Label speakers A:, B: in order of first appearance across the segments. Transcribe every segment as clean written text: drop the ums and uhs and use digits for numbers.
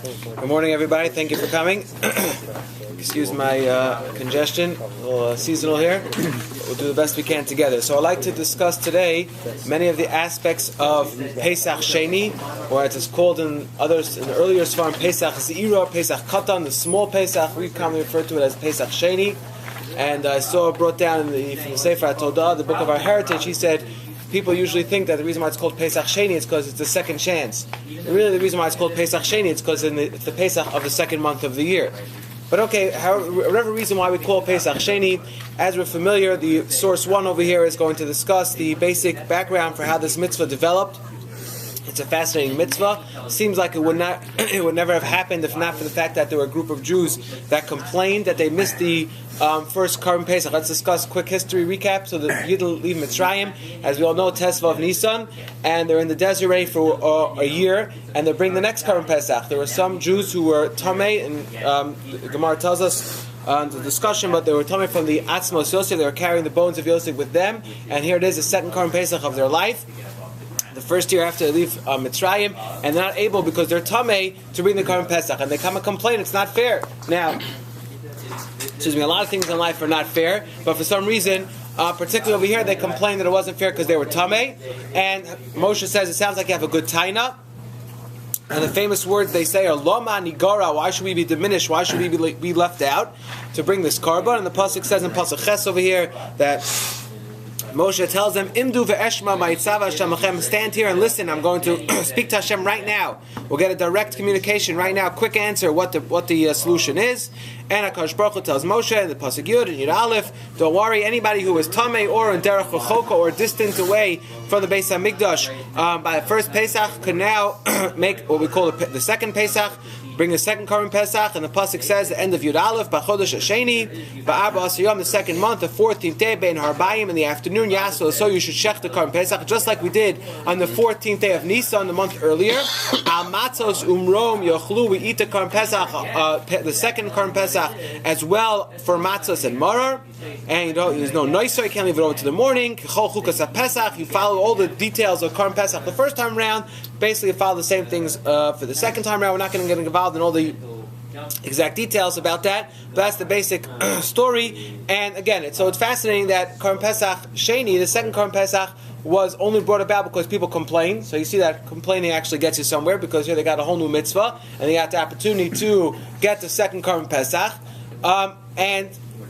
A: Good morning, everybody. Thank you for coming. Excuse my congestion, a little seasonal here. We'll do the best we can together. So I'd like to discuss today many of the aspects of Pesach Sheni, or as it's called in the earlier Sfarim, Pesach Zira, Pesach Katan, the small Pesach. We commonly refer to it as Pesach Sheni. And I saw brought down from the Sefer HaTodah, the book of our heritage, he said, people usually think that the reason why it's called Pesach Sheni is because it's the second chance. And really, the reason why it's called Pesach Sheni is because it's the Pesach of the second month of the year. But okay, whatever reason why we call Pesach Sheni, as we're familiar, the source one over here is going to discuss the basic background for how this mitzvah developed. It's a fascinating mitzvah. Seems like it would never have happened if not for the fact that there were a group of Jews that complained that they missed the first Korban Pesach. Let's discuss a quick history recap. So the Yidden leave Mitzrayim, as we all know, Tesvav of Nisan, and they're in the desert ready for a year, and they bring the next Korban Pesach. There were some Jews who were Tamei, and the Gemara tells us the discussion, but they were Tamei from the Atzmos Yosef. They were carrying the bones of Yosef with them, and here it is, the second Korban Pesach of their life. The first year after they leave Mitzrayim, and they're not able because they're Tamei to bring the Korban Pesach, and they come and complain it's not fair. Now, a lot of things in life are not fair, but for some reason, particularly over here, they complained that it wasn't fair because they were Tamei, and Moshe says it sounds like you have a good taina. And the famous words they say are Loma Nigara. Why should we be diminished? Why should we be left out to bring this korban? And the pasuk says in pasuk Ches over here that Moshe tells them, Imdu ve'eshma ma'itzav Hashem lachem. Stand here and listen. I'm going to speak to Hashem right now. We'll get a direct communication right now. Quick answer what the solution is. And HaKadosh Baruch Hu tells Moshe in the pasuk Yud and Yud Aleph, don't worry, anybody who is tamei or in derech rechoka or distant away from the Beis Hamikdash by the first Pesach could now make what we call the second Pesach. Bring the second Korban Pesach, and the pasuk says the end of Yud Aleph, B'chodesh Sheni, Ba'arba Asiyom, the second month, the 14th day, Bein Harbayim, in the afternoon, Yasol, so you should shech the Korban Pesach, just like we did on the 14th day of Nisan, the month earlier. Al Matzos Umrom Yochlu, we eat the Korban Pesach, the second Korban Pesach, as well for Matzos and Marar, and there's no noiser, you can't leave it over to the morning. Chol Chukas HaPesach, you follow all the details of Korban Pesach the first time around, basically follow the same things for the second time around. We're not going to get involved in all the exact details about that, but that's the basic story. And again, it's fascinating that Korban Pesach Sheni, the second Korban Pesach, was only brought about because people complain. So you see that complaining actually gets you somewhere, because here they got a whole new mitzvah and they got the opportunity to get the second Korban Pesach. And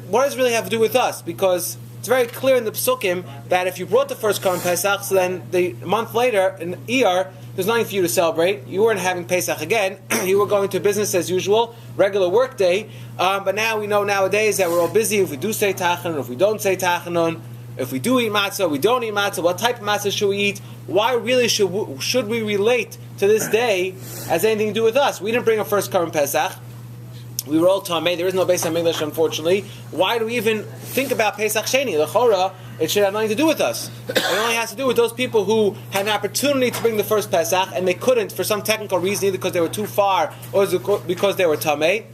A: what does it really have to do with us? Because it's very clear in the Psukim that if you brought the first Korban Pesach, so then the month later in Iyar, there's nothing for you to celebrate. You weren't having Pesach again. You were going to business as usual, regular work day. But now we know nowadays that we're all busy. If we do say Tachanun, if we don't say Tachanun, if we do eat matzah, we don't eat matzah, what type of matzah should we eat? Why really should we relate to this day as anything to do with us? We didn't bring a first Korban Pesach. We were all Tamei. There is no Beis Hamikdash, unfortunately. Why do we even think about Pesach Sheni? The Chora, it should have nothing to do with us. It only has to do with those people who had an opportunity to bring the first Pesach and they couldn't for some technical reason, either because they were too far or because they were Tamei.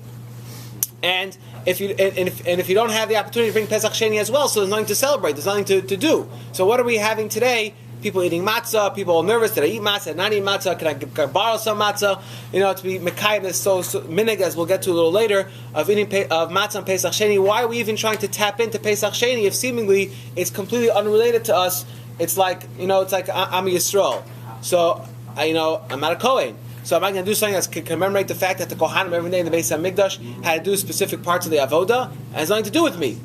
A: And if you don't have the opportunity to bring Pesach Sheni as well, so there's nothing to celebrate. There's nothing to do. So what are we having today? People eating matzah, people are nervous, did I eat matzah, did I not eat matzah, can I borrow some matzah? To be mekayim this so minig, as we'll get to a little later, of eating of matzah and Pesach Sheni. Why are we even trying to tap into Pesach Sheni if seemingly it's completely unrelated to us? It's like, it's like I'm a Yisrael. So, I'm not a Kohen. So am I going to do something that can commemorate the fact that the Kohanim every day in the Beis Hamikdash had to do specific parts of the Avodah? It has nothing to do with me.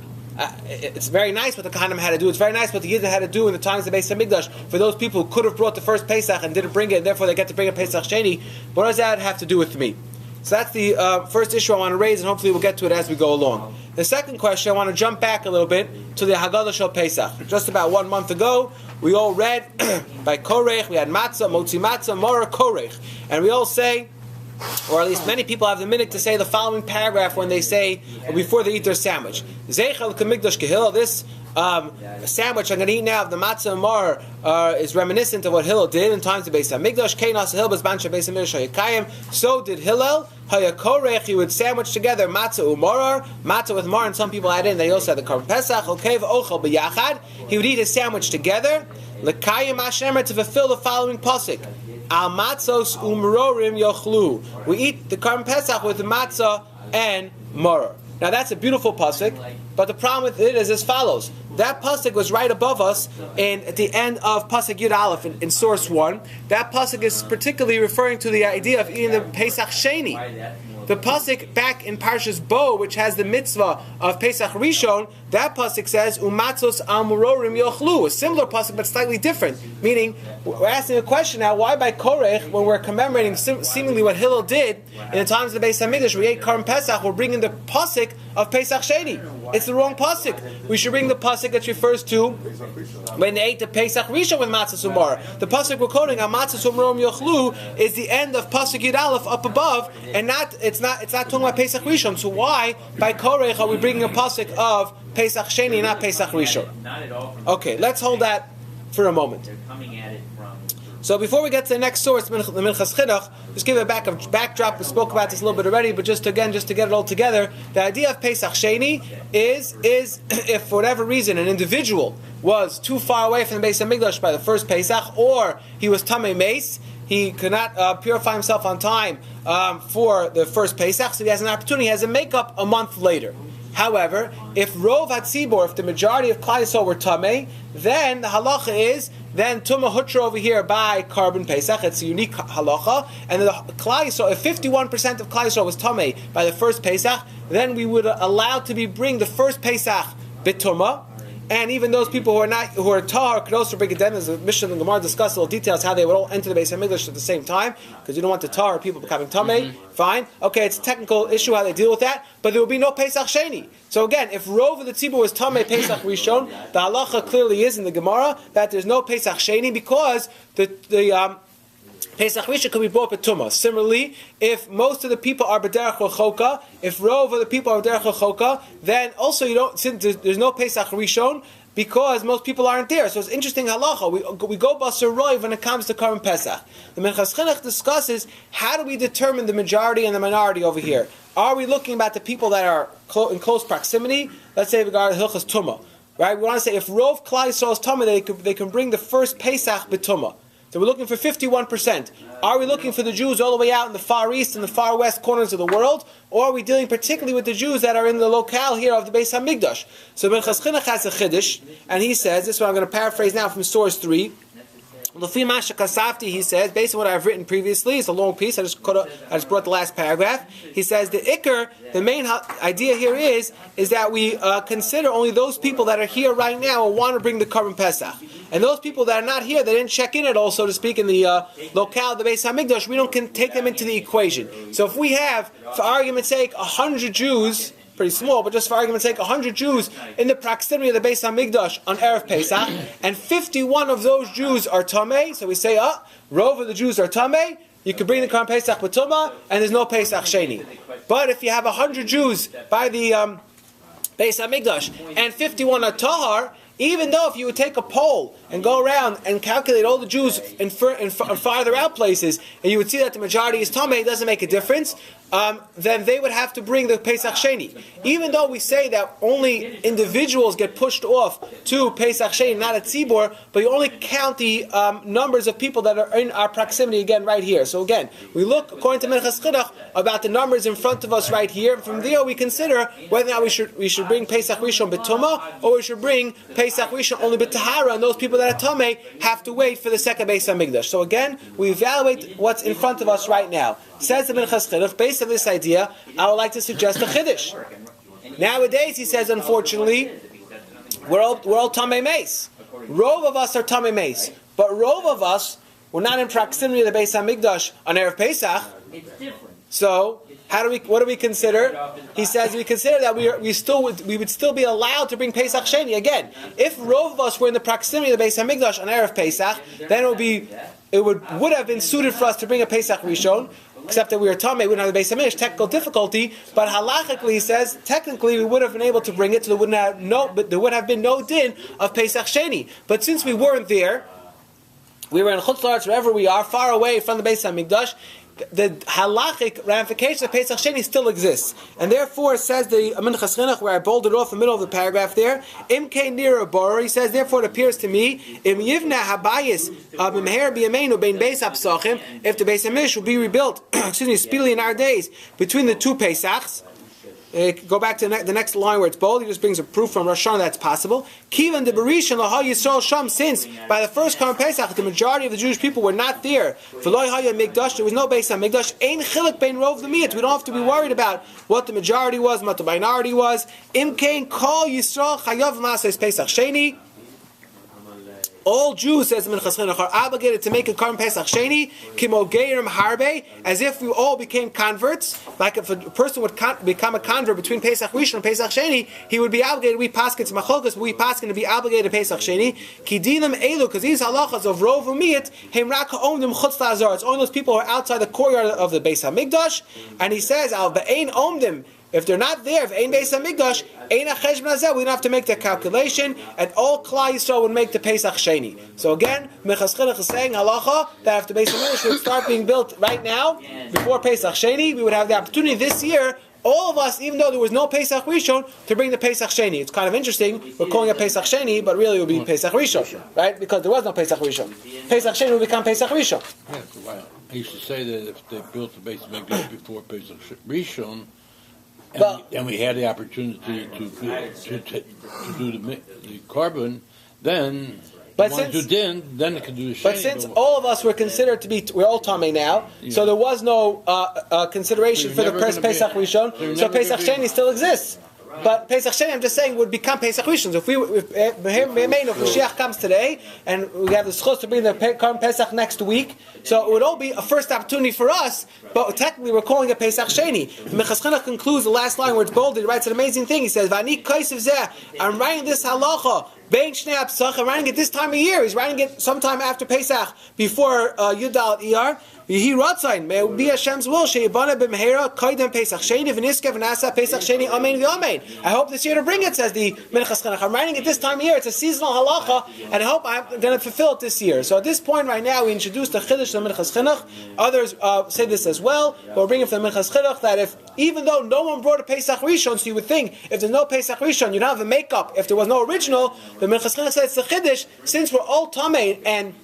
A: It's very nice what the Kohanim had to do. It's very nice what the Yidden had to do in the times of the Beis Hamikdash for those people who could have brought the first Pesach and didn't bring it, and therefore they get to bring a Pesach Sheni. What does that have to do with me? So that's the first issue I want to raise, and hopefully we'll get to it as we go along. The second question, I want to jump back a little bit to the Haggadah Shel Pesach. Just about 1 month ago, we all read by Korech, we had Matzah, Motzi Matzah, Mora Korech. And we all say, or at least many people have the minute to say the following paragraph when they say, before they eat their sandwich. Zeichel Kamikdash Kehil, this sandwich I'm going to eat now of the matzah and mar is reminiscent of what Hillel did in times of Beis Hamikdash. Keinas Hillel b'zman shebeis Hamikdash hayakayim. So did Hillel. Hayakorech, he would sandwich together matzah umarar, matzah with mar, and some people add in, they also had the Korban Pesach. Okev ochel b'yachad. He would eat his sandwich together. L'kayim Hashemer, to fulfill the following pasuk. Al matzos umrorim yochlu. We eat the Karban Pesach with the matzah and maror. Now that's a beautiful pasuk, but the problem with it is as follows. That pasuk was right above us at the end of pasuk Yud Aleph in source 1. That pasuk is particularly referring to the idea of eating the Pesach Sheni. The pasuk back in Parshas Bo, which has the mitzvah of Pesach Rishon, that pasuk says umatzos amurorim yochlu, a similar pasuk but slightly different. Meaning, we're asking a question now: why by Korech, when we're commemorating seemingly what Hillel did in the times of the Beis Hamikdash, we ate Karban Pesach, we're bringing the pasuk of Pesach Sheni? It's the wrong pasuk. We should bring the pasuk that refers to when they ate the Pesach Rishon with matzah umar. The pasuk we're quoting, amatzos umarom yochlu, is the end of pasuk Yud Aleph up above, and it's not talking about Pesach Rishon. So why by Korech are we bringing a pasuk of Pesach Sheni, not Pesach Rishon? Okay, let's hold that for a moment. So before we get to the next source, the Minchas Chinuch, just give a backdrop. We spoke about this a little bit already, but just to get it all together, the idea of Pesach Sheni is if for whatever reason an individual was too far away from the Beis Hamikdash by the first Pesach, or he was Tamei Meis, he could not purify himself on time for the first Pesach, so he has an opportunity, he has a makeup a month later. However, if Rov HaTzibor, if the majority of Klal Yisrael were Tamei, then the halacha is, then Tumah Hutra over here by Karban Pesach, it's a unique halacha, and the Klal Yisrael, if 51% of Klal Yisrael was Tamei by the first Pesach, then we would allow to bring the first Pesach B'Tumah. And even those people who are tahar could also bring it down. As the Mishnah and Gemara discuss little details how they would all enter the Beis Hamikdash at the same time, because you don't want the tahar people becoming tamei. Fine, okay, it's a technical issue how they deal with that, but there will be no Pesach Sheni. So again, if Rov of the Tzibur was tamei Pesach Rishon, the halacha clearly is in the Gemara that there's no Pesach Sheni because the Pesach Rishon could be brought b'tumah. Similarly, if most of the people are b'derech rechoka, if Rov of the people are b'derech rechoka, then also since there's no Pesach Rishon because most people aren't there. So it's interesting halacha. We go basar roiv when it comes to Karban Pesach. The Minchas Chinuch discusses how do we determine the majority and the minority over here. Are we looking about the people that are in close proximity? Let's say we got Hilchas Tumah, right? We want to say if Rov Klal Yisrael is Tumah, they can bring the first Pesach b'tumah. So we're looking for 51%. Are we looking for the Jews all the way out in the far east and the far west corners of the world? Or are we dealing particularly with the Jews that are in the locale here of the Beis HaMikdash? So Minchas Chinuch has a chiddush, and he says, this is what I'm going to paraphrase now from source 3. L'fi Masha Kasafti, he says, based on what I've written previously, it's a long piece, I just brought the last paragraph. He says, the main idea here is that we consider only those people that are here right now and want to bring the Karban Pesach. And those people that are not here, they didn't check in at all, so to speak, in the locale of the Beis HaMikdash, we don't take them into the equation. So if we have, for argument's sake, 100 Jews, pretty small, but just for argument's sake, 100 Jews in the proximity of the Beis HaMikdash on Erev Pesach, and 51 of those Jews are Tamei, so we say, Rov of the Jews are Tamei, you can bring the Karban Pesach b'tumah, and there's no Pesach Sheni. But if you have 100 Jews by the Beis HaMikdash, and 51 are Tahar, even though if you would take a poll and go around and calculate all the Jews in farther out places, and you would see that the majority is Tamei, it doesn't make a difference, then they would have to bring the Pesach Sheni. Even though we say that only individuals get pushed off to Pesach Sheni, not a tzibor, but you only count the numbers of people that are in our proximity again right here. So again, we look, according to Minchas Chinuch, about the numbers in front of us right here. From there we consider whether or not we should bring Pesach Rishon b'tumah, or we should bring Pesach Rishon only b'tahara, and those people that are Tamei have to wait for the second Beis HaMikdash. So again, we evaluate what's in front of us right now. Says the Minchas Chinuch, based on this idea, I would like to suggest a chiddush. Nowadays, he says, unfortunately, we're all Tamei Meis. Rov of us are Tamei Meis, but Rov of us, we're not in proximity to the Beis HaMikdash on Erev Pesach. So, what do we consider? He says we consider that we would still be allowed to bring Pesach Sheni. Again, if Rov of us were in the proximity of the Beis HaMikdash on Erev Pesach, then it would have been suited for us to bring a Pesach Rishon, except that we are Tamei, we don't have the Beis HaMikdash, technical difficulty, but halachically he says, technically we would have been able to bring it, so there would have been no din of Pesach Sheni. But since we weren't there, we were in Chutz La'aretz, wherever we are, far away from the Beis HaMikdash, the halachic ramification of Pesach Sheni still exists. And therefore, says the Minchas Chinuch, where I bolded off the middle of the paragraph there, Im Kein Nira Bor, he says, therefore it appears to me, Im Yivna Habayis B'Meher B'Yameinu Bein Beis HaPesachim, if the Beis HaMikdash will be rebuilt, speedily in our days, between the two Pesachs. Go back to the next line where it's bold. He just brings a proof from Rosh Hashanah that's possible. Kivan de Berishan Lahal Yisrael Sham, since by the first Korban Pesach the majority of the Jewish people were not there. V'lo Haya Mikdash, there was no Beis HaMikdash. Ein Chiluk Bein Rov L'Miyat. We don't have to be worried about what the majority was, what the minority was. Im Kein Kol Yisrael Chayav Maaseh Pesach Sheni. All Jews, says the Minchas Chinuch, are obligated to make a Korban Pesach Sheni, Kimo Geirim Harbe, as if we all became converts. Like if a person would become a convert between Pesach Rishon and Pesach Sheni, he would be obligated. We paskin to Machlokas, but we paskin to be obligated to Pesach Sheni. Kidinim Elu, because these halachas of Rov Umiyat, Heim Rak Omdim Chutz Lazar. It's only those people who are outside the courtyard of the Beis HaMikdash. And he says, Al Be'ein Omdim. If they're not there, if Ein Beis HaMikdash, Ein HaCheshbon Hazeh, we don't have to make that calculation, and all Klal Yisrael would make the Pesach Sheni. So again, Minchas Chinuch is saying, halacha, that if the Beis HaMikdash would start being built right now, before Pesach Sheni, we would have the opportunity this year, all of us, even though there was no Pesach Rishon, to bring the Pesach Sheni. It's kind of interesting, we're calling it Pesach Sheni, but really it would be Pesach Rishon, right? Because there was no Pesach Rishon. Pesach Sheni will become Pesach Rishon.
B: Yeah, well, I used to say that if they built the Beis HaMikdash before Pesach Rishon, and we had the opportunity to do the carbon, then
A: but
B: the ones who didn't, then they could do the Sheni.
A: But since all of us were considered to be, we're all Tamei now, so there was no consideration for the Pesach Rishon, so Pesach Sheni still exists. But Pesach Sheni, I'm just saying, would become Pesach Rishon. So if Mashiach comes today, and we have the schus to bring the Korban Pesach next week, so it would all be a first opportunity for us, but technically we're calling it Pesach Sheni. Minchas Chinuch concludes the last line where it's bolded, he writes an amazing thing. He says, V'ani kaisev zeh, I'm writing this halacha, Bein Shnei HaPesach, I'm writing it this time of year. He's writing it sometime after Pesach, before Yudal Iyar. Yehi Ratzain, may it be Hashem's will, Sheibana b'mehera, Kaidem Pesach Sheni, V'niskev Nasa Pesach Sheni, Amen v'Amen. I hope this year to bring it, says the Minchas Chinuch. I'm writing it this time of year. It's a seasonal halacha, and I hope I'm going to fulfill it this year. So at this point right now, we introduced the Chiddush of the Minchas Chinuch. Others say this as well, but we're bringing from the Minchas Chinuch that if, even though no one brought a Pesach Rishon, so you would think, if there's no Pesach Rishon, you don't have a makeup. If there was no original, the Minchas Chinuch said it's the Chiddush, since we're all Tamei, and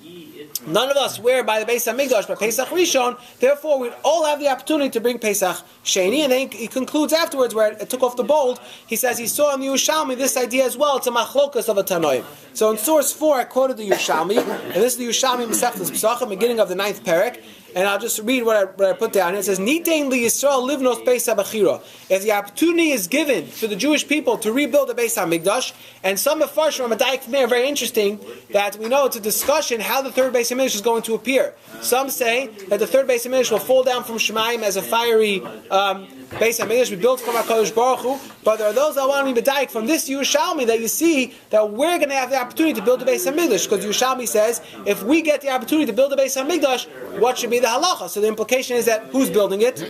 A: none of us were by the Beis HaMikdash, but Pesach Rishon, therefore we'd all have the opportunity to bring Pesach Sheni. And then he concludes afterwards, where it took off the bold, he says he saw in the Yerushalmi this idea as well. It's a machlokas of a Tanoim. So in source 4, I quoted the Yerushalmi, and this is the Yerushalmi Masechtas Pesachim, beginning of the 9th parak. And I'll just read what I put down. It says, Nitein li Yisrael livnos Beis HaBechira. If the opportunity is given for the Jewish people to rebuild the Beis HaMikdash, and some Mefarshim from a Daik from there, very interesting, that we know it's a discussion how the third Beis HaMikdash is going to appear. Some say that the third Beis HaMikdash will fall down from Shemayim as a fiery Beis HaMikdash we built from HaKadosh Baruch Hu, but there are those that want to be B'daik from this Yerushalmi that you see that we're going to have the opportunity to build the Beis HaMikdash, because Yerushalmi says, if we get the opportunity to build the Beis HaMikdash, what should be the halacha? So the implication is that who's building it?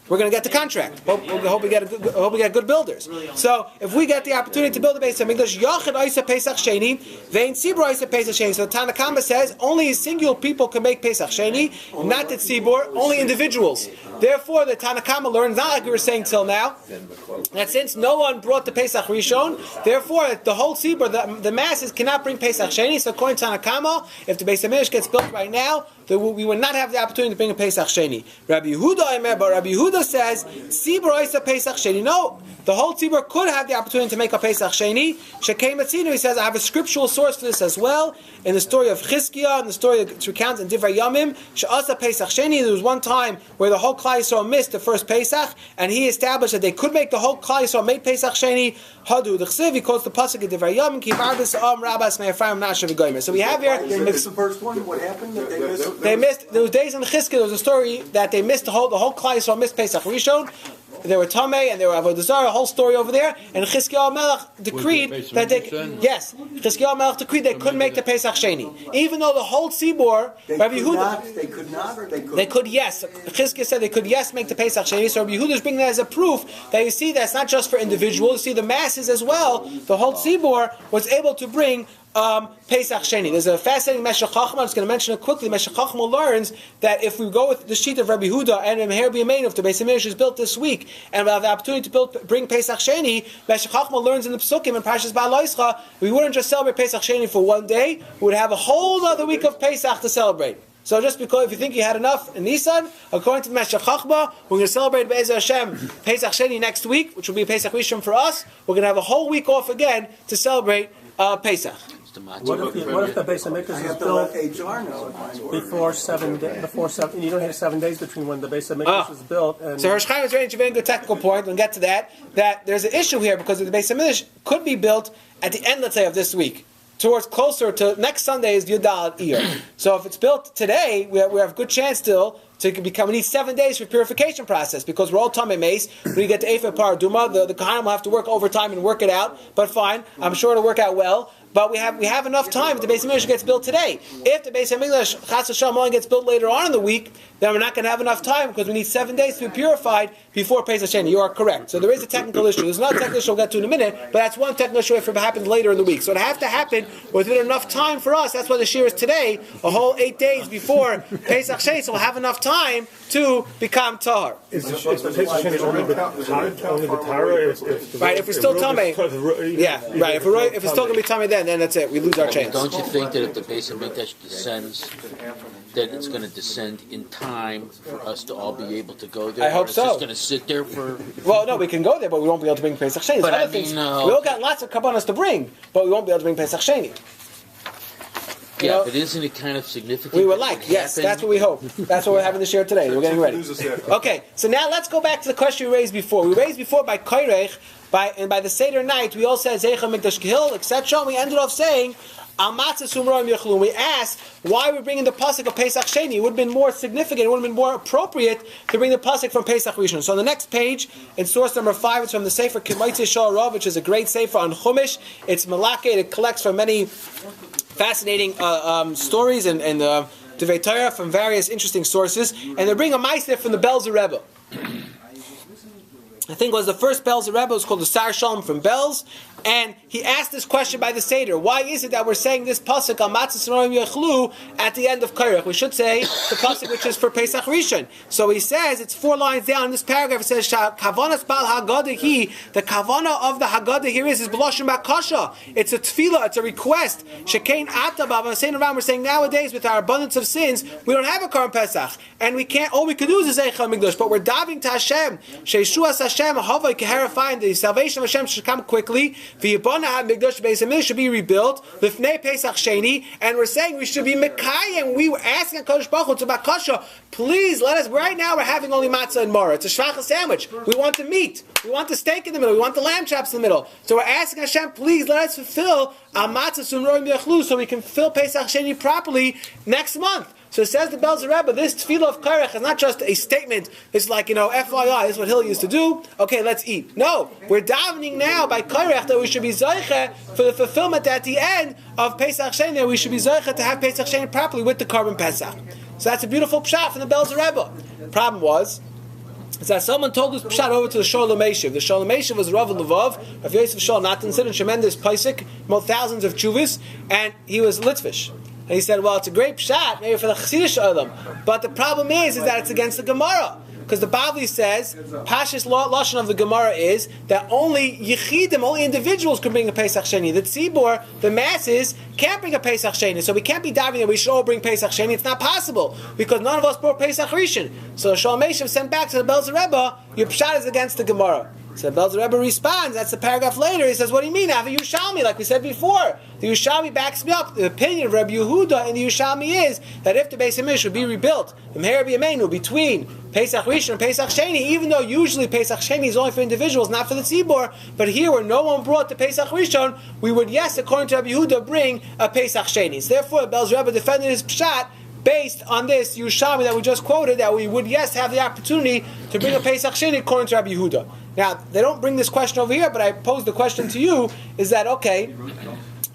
A: We're going to get the contract. Hope we get good builders. So if we get the opportunity to build a Beis HaMikdash, Yachid Oisa Pesach Sheni, Vein Tzibur Oisa Pesach Sheni. So the Tanna Kama says only single people can make Pesach Sheni, not the Tzibur, only individuals. Therefore, the Tanna Kama learns, not like we were saying till now, that since no one brought the Pesach Rishon, therefore the whole Tzibur, the masses cannot bring Pesach Sheni. So according to Tanna Kama, if the Beis HaMikdash gets built right now, we would not have the opportunity to bring a Pesach Sheni. Rabbi Yehuda says, Tzibur Oisa Pesach Sheni. No, the whole Tzibur could have the opportunity to make a Pesach Sheni. Shekei Matzinu, he says, I have a scriptural source for this as well. In the story of Chizkiah, in the story that's recounted in Divrei Yamim, She'asa Pesach Sheni, there was one time where the whole Klal Yisrael missed the first Pesach, and he established that they could make the whole Klal Yisrael make Pesach Sheni. Hadu the Chsiv, he quotes the pasuk in Divrei Yamim, Ki Barbas Am Rabbas Me'Ephraim Nashav V'Goymer. So we have here.
C: They missed the first one. What happened?
A: They missed. There was days in the Chizkiah. There was a story that they missed the whole Klal Yisrael missed Pesach Rishon. They were Tamei and they were Avodah Zarah, a whole story over there. And Chizkiah Melech decreed that Chizkiah Melech decreed they couldn't make the Pesach Sheni, even though the whole Tzibur. Rabbi Yehuda, they could yes. Chizkiah said they could yes make the Pesach Sheni. So Rabbi Yehuda is bringing that as a proof that you see that's not just for individuals. You see the masses as well. The whole Tzibur was able to bring Pesach Sheni. There's a fascinating Meshech Chachma. I'm just going to mention it quickly. Meshech Chachma learns that if we go with the sheet of Rabbi Huda and Meher B'Yameinu, if the Beis Hamikdash is built this week, and we'll have the opportunity to bring Pesach Sheni, Meshech Chachma learns in the Pesukim and Parshas Ba'aloischa, we wouldn't just celebrate Pesach Sheni for one day. We would have a whole other week of Pesach to celebrate. So just because if you think you had enough in Nisan, according to the Meshech Chachma, we're going to celebrate Be'ezer Hashem Pesach Sheni next week, which will be Pesach Rishon for us. We're going to have a whole week off again to celebrate Pesach.
D: What if the Beis Hamikdash is built before 7 you don't have 7 days between when the Beis Hamikdash is built and...
A: So Hirsch Chaim is raising a very good technical point. We'll get to that there's an issue here because the Beis Hamikdash could be built at the end, let's say, of this week. Towards closer to next Sunday is Yudal Iyar. So if it's built today, we have a good chance still to become. We need 7 days for purification process because we're all Tamei Meis. When you get to Eifah Paraduma, the Kohanim will have to work overtime and work it out. But fine, I'm sure it'll work out well. But we have enough time if the Beis Hamikdash gets built today. If the Beis Hamikdash Chas V'Shalom only gets built later on in the week, then we're not going to have enough time because we need 7 days to be purified before Pesach Sheni. You are correct. So there is a technical issue. There's another technical issue we'll get to in a minute, but that's one technical issue if it happens later in the week. So it has to happen within enough time for us. That's why the shir is today, a whole 8 days before Pesach Sheni, so we'll have enough time to become tahar.
E: Is the Pesach Sheni only the tahara?
A: Right, if we're still tamei, yeah, right. If it's still going to be tamei, then that's it. We lose our chance.
F: Don't you think that if the Beis Hamikdash descends, that it's going to descend in time for us to all be able to go there?
A: I hope
F: it's
A: so.
F: It's just going to sit there for...
A: Well, no, we can go there, but we won't be able to bring Pesach Sheni.
F: But
A: other things. We
F: no.
A: all got lots of kabbanas to bring, but we won't be able to bring Pesach Sheni.
F: Yeah, but isn't it kind of significant?
A: We would like, yes, that's what we hope. That's what we're having to share today. We're getting ready. Okay, so now let's go back to the question we raised before. We raised before by Koirech, and by the Seder night, we all said Zeicha Mikdash Kehil, etc. And we ended off saying, we asked why we're bringing the pasuk of Pesach Sheni. It would have been more significant, it would have been more appropriate to bring the pasuk from Pesach Rishon. So on the next page, in source number 5, it's from the Sefer K'maitze Shal Rav, which is a great Sefer on Chumash. It's Malakeh, it collects from many fascinating stories and Devei Torah from various interesting sources. And they bring a Meister from the Belzer Rebbe. I think it was the first Belzer Rebbe, it was called the Sar Shalom from Belz, and he asked this question by the Seder. Why is it that we're saying this pasuk al matzah senorim yechlu at the end of Korach? We should say the pasuk which is for Pesach Rishon. So he says, it's 4 lines down in this paragraph, it says, Kavanas bal Haggadah hi, the kavana of the Haggadah here is b'lashon bakasha. It's a tefillah, it's a request. Shekein atabav, we're saying nowadays with our abundance of sins, we don't have a Korban Pesach, and we can't, all we can do is a Zeicha Mikdash, but we're diving to Hashem, Sheishuas Hashem, Havai Keherifying, the salvation of Hashem should come quickly. V'yibana HaMikdash Beis Hamikdash should be rebuilt. Lifnei Pesach Sheni, and we're saying we should be Mekayim. We were asking Kodesh Baruch Hu to Bakasha, please let us. Right now we're having only matzah and maror. It's a shvacha sandwich. We want the meat. We want the steak in the middle. We want the lamb chops in the middle. So we're asking Hashem, please let us fulfill our matzah sumroim yechlu, so we can fill Pesach Sheni properly next month. So it says the Belzer Rebbe, this tefillah of Korach is not just a statement. It's like, FYI, this is what Hill used to do. Okay, let's eat. No, we're davening now by Korach that we should be zoiche for the fulfillment at the end of Pesach Sheni. We should be zoiche to have Pesach Sheni properly with the Korban Pesach. So that's a beautiful pshat from the Belzer Rebbe. The problem was, is that someone told this pshat over to the Sholem Eshiv. The Sholem Eshiv was Rav Levov, Rav Yosef Shol Natanson, and tremendous Pesach, thousands of chuvas, and he was Litvish. And he said, well, it's a great pshat, maybe for the Chassidish Olam. But the problem is that it's against the Gemara. Because the Bavli says, Pashas Lashon of the Gemara is that only Yechidim, only individuals can bring a Pesach Sheni. The Tzibor, the masses, can't bring a Pesach Sheni. So we can't be diving that we should all bring Pesach Sheni. It's not possible. Because none of us brought Pesach Rishon. So the Sholem Eshiv sent back to the Belzer Rebbe, your pshat is against the Gemara. So the Belzer Rebbe responds, that's the paragraph later, he says, what do you mean? I have a Yerushalmi, like we said before. The Yerushalmi backs me up. The opinion of Rabbi Yehuda in the Yerushalmi is that if the Beis Hamikdash would be rebuilt, Meher B'Yameinu, between Pesach Rishon and Pesach Sheni, even though usually Pesach Sheni is only for individuals, not for the Tzibor, but here where no one brought the Pesach Rishon, we would, yes, according to Rabbi Yehuda, bring a Pesach Sheni. So therefore, the Belzer Rebbe defended his pshat based on this Yerushalmi that we just quoted, that we would, yes, have the opportunity to bring a Pesach Sheni according to Rabbi Yehuda. Now, they don't bring this question over here, but I pose the question to you, is that, okay,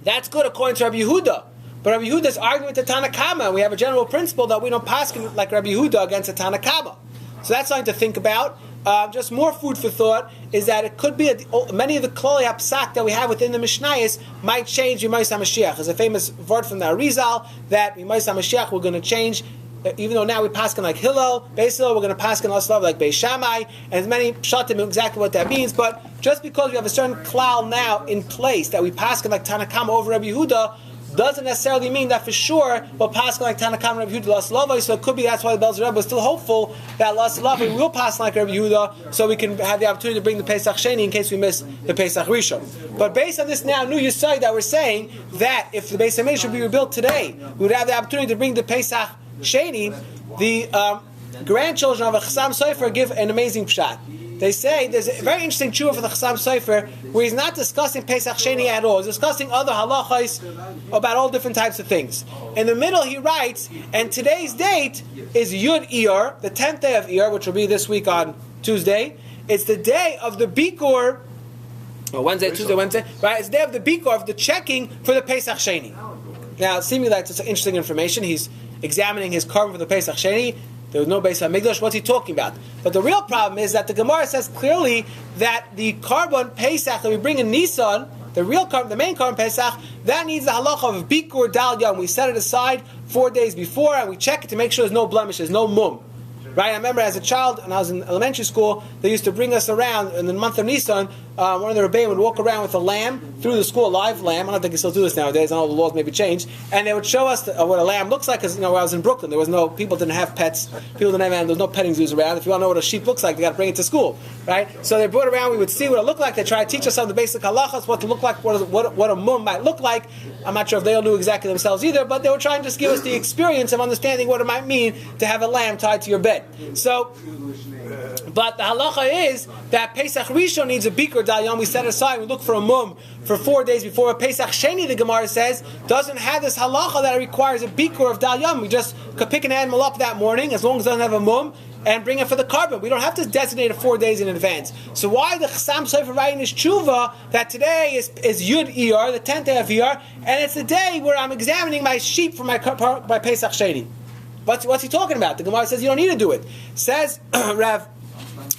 A: that's good according to Rabbi Yehuda, but Rabbi Yehuda's arguing with the Tanna Kama, and we have a general principle that we don't paskin like Rabbi Yehuda against the Tanna Kama. So that's something to think about. just more food for thought, is that it could be many of the kloli hapsak that we have within the Mishnayos might change B'Mais HaMashiach. There's a famous word from the Arizal that B'Mais HaMashiach we're going to change. Even though now we paskin like Hillel, Beis Hillel, we're going to paskin Laslav like Beis Shammai, and there's many pshatim exactly what that means. But just because we have a certain klal now in place that we paskin like Tanakama over Rabbi Yehuda, doesn't necessarily mean that for sure we'll paskin like Tanakama Rabbi Yehuda Laslav. So it could be that's why the Belzer Rebbe was still hopeful that Laslav will pass like Rabbi Yehuda, so we can have the opportunity to bring the Pesach Sheni in case we miss the Pesach Rishon. But based on this now new Yisai that we're saying that if the Beis Hamikdash should be rebuilt today, we would have the opportunity to bring the Pesach Sheni, the grandchildren of a Chassam Sofer give an amazing pshat. They say there's a very interesting tshuva for the Chassam Sofer where he's not discussing Pesach Sheni at all. He's discussing other halachos about all different types of things. In the middle he writes, and today's date is Yud Iyar, the 10th day of Iyar, which will be this week on Tuesday. It's the day of the Bikur, or Wednesday, right? It's the day of the Bikur, of the checking for the Pesach Sheni. Now, seemingly that's interesting information. He's examining his carbon for the Pesach Sheni. There was no Beis HaMikdash. What's he talking about? But the real problem is that the Gemara says clearly that the carbon Pesach that we bring in Nisan, the real carbon, the main carbon Pesach, that needs the halacha of Bikur Dal Yom. We set it aside 4 days before and we check it to make sure there's no blemishes, no mum. Right? I remember as a child, when I was in elementary school, they used to bring us around in the month of Nisan. One of the Rebbeim would walk around with a lamb through the school, a live lamb. I don't think they still do this nowadays. I know the laws maybe changed. And they would show us what a lamb looks like. Because when I was in Brooklyn, people didn't have pets. People didn't have animals. There was no petting zoos around. If you want to know what a sheep looks like, they got to bring it to school, right? So they brought it around. We would see what it looked like. They tried to teach us some of the basic halachas, what to look like, what a mum might look like. I'm not sure if they all knew exactly themselves either, but they were trying to just give us the experience of understanding what it might mean to have a lamb tied to your bed. So, but the halacha is that Pesach Rishon needs a bikur dal yom. We set it aside. We look for a mum for 4 days before. Pesach Sheni, the Gemara says, doesn't have this halacha that it requires a bikur of dal yom. We just could pick an animal up that morning as long as it doesn't have a mum and bring it for the carbon. We don't have to designate it 4 days in advance. So why the Chassam Sofer writing his tshuva that today is Yud Iyar, the 10th day of Iyar, and it's the day where I'm examining my sheep for my Pesach Sheni. What's he talking about? The Gemara says you don't need to do it. Says Rav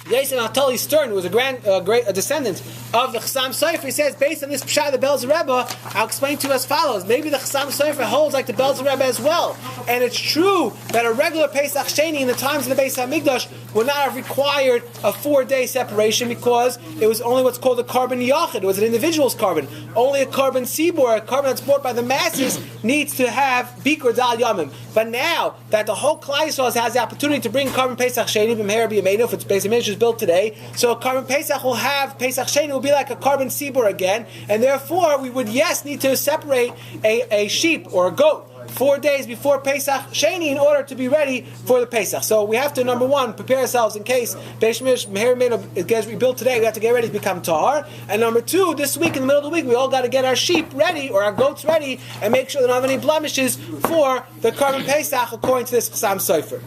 A: Yosef Anatoli Stern, who was a descendant of the Chassam Sofer, he says, based on this pshat of the Belzer Rebbe, I'll explain to you as follows. Maybe the Chassam Sofer holds like the Belzer Rebbe as well. And it's true that a regular Pesach Sheni in the times of the Beis HaMikdash would not have required a 4-day separation because it was only what's called a carbon yachid. It was an individual's carbon. Only a carbon sibor, a carbon that's bought by the masses, needs to have bikur dal yamim. But now that the whole Klal Yisrael has the opportunity to bring carbon Pesach Sheni, if it's Beis HaMikdash is built today, so a carbon Pesach will have Pesach Sheni will be like a carbon sibor again, and therefore we would need to separate a sheep or a goat 4 days before Pesach Sheni in order to be ready for the Pesach. So we have to, number one, prepare ourselves in case Beis HaMikdash gets rebuilt today. We have to get ready to become tahar. And number two, this week in the middle of the week, we all got to get our sheep ready or our goats ready and make sure they don't have any blemishes for the carbon Pesach according to this Chassam Sofer.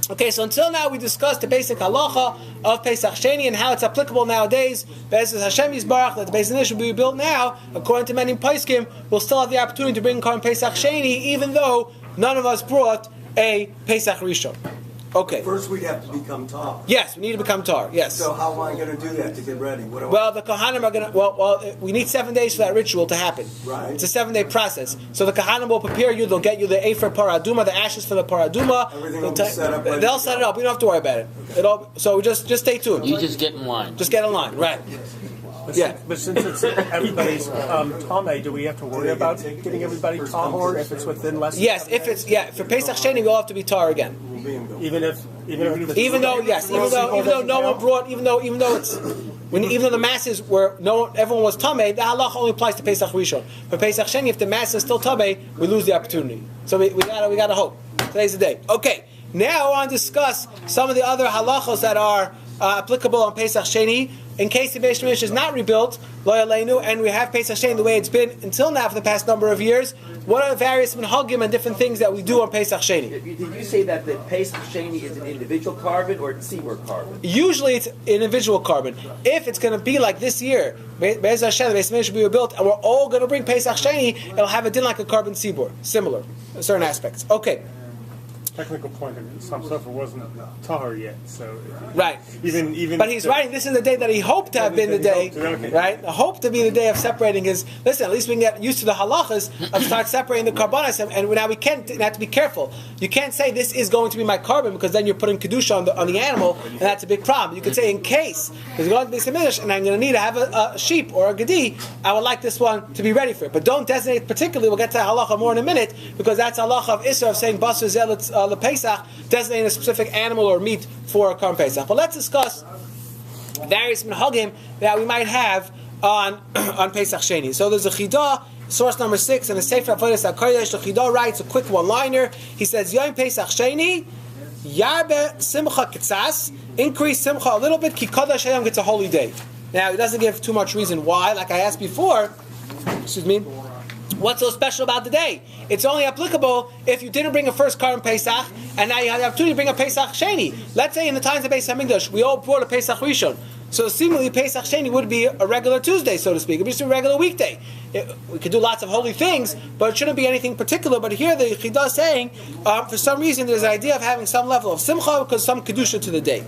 A: Okay, so until now we discussed the basic halacha of Pesach Sheni and how it's applicable nowadays. Be'ezus Hashem Yisbarach, that the Beis HaMikdash will be rebuilt now, according to many poskim, we'll still have the opportunity to bring Korban Pesach Sheni, even though none of us brought a Pesach Rishon. Okay.
C: First, we'd have to become tar.
A: Yes, we need to become tar. Yes.
C: So how am I going to do that to get ready?
A: Well, the Kohanim are going to. Well, we need 7 days for that ritual to happen. Right. It's a 7-day process. So the Kohanim will prepare you. They'll get you the Efer Paraduma, the ashes for the Paraduma.
C: Everything will be set up.
A: They'll set it up. We don't have to worry about it. Okay. So just stay tuned.
F: You just get in line.
A: Just get in line. Right.
D: But since it's everybody's Tomei, do we have to worry about getting everybody tahor if it's within less?
A: Yes, if it's for Pesach Sheni, we'll have to be tar again.
D: Even though
A: no one brought, even though the masses were everyone was tamei, the halacha only applies to Pesach Rishon. For Pesach Sheni, if the mass is still tamei, we lose the opportunity. So we gotta hope. Today's the day. Okay, now I want to discuss some of the other halachos that are applicable on Pesach Sheni. In case the Beis HaMikdash is not rebuilt, lo yaleinu, and we have Pesach Sheni the way it's been until now for the past number of years, what are the various minhagim and different things that we do on Pesach Sheni?
G: Did you say that the Pesach Sheni is an individual carbon or tzibur carbon?
A: Usually it's individual carbon. If it's going to be like this year, Be'ez Hashem, the Beis HaMikdash will be rebuilt, and we're all going to bring Pesach Sheni, it'll have a din like a carbon tzibur, similar in certain aspects. Okay.
E: technical point, some stuff wasn't tahor yet, so
A: Right.
E: Even.
A: But he's writing. This is the day that he hoped to have been the day, right? Hoped to be the day of separating his. Listen, at least we can get used to the halachas of start separating the karbanos, and now we can't. You have to be careful. You can't say this is going to be my carbon because then you're putting kedusha on the animal, and that's a big problem. You could say in case there's going to be some midrash, and I'm going to need to have a sheep or a gedi, I would like this one to be ready for it. But don't designate particularly. We'll get to halacha more in a minute because that's halacha of Isra of saying basar zelet lePesach, designating a specific animal or meat for a Karban Pesach. But let's discuss various minhagim that we might have on Pesach Sheni. So there's a chidah, source number 6, in the Sefer Avodas HaKodesh. The chidah writes a quick one-liner. He says, Yom Pesach Sheni, Yarbe Simcha Ketzas, increase Simcha a little bit, Ki Kodesh Hayom gets a holy day. Now, he doesn't give too much reason why. Like I asked before, what's so special about the day? It's only applicable if you didn't bring a first Karban Pesach, and now you have the opportunity to bring a Pesach Sheni. Let's say in the times of Beis HaMikdash, we all brought a Pesach Rishon. So seemingly Pesach Sheni would be a regular Tuesday, so to speak. It would be just a regular weekday. We could do lots of holy things, but it shouldn't be anything particular. But here the Chidah is saying, for some reason, there's an idea of having some level of Simcha because some Kedusha to the day.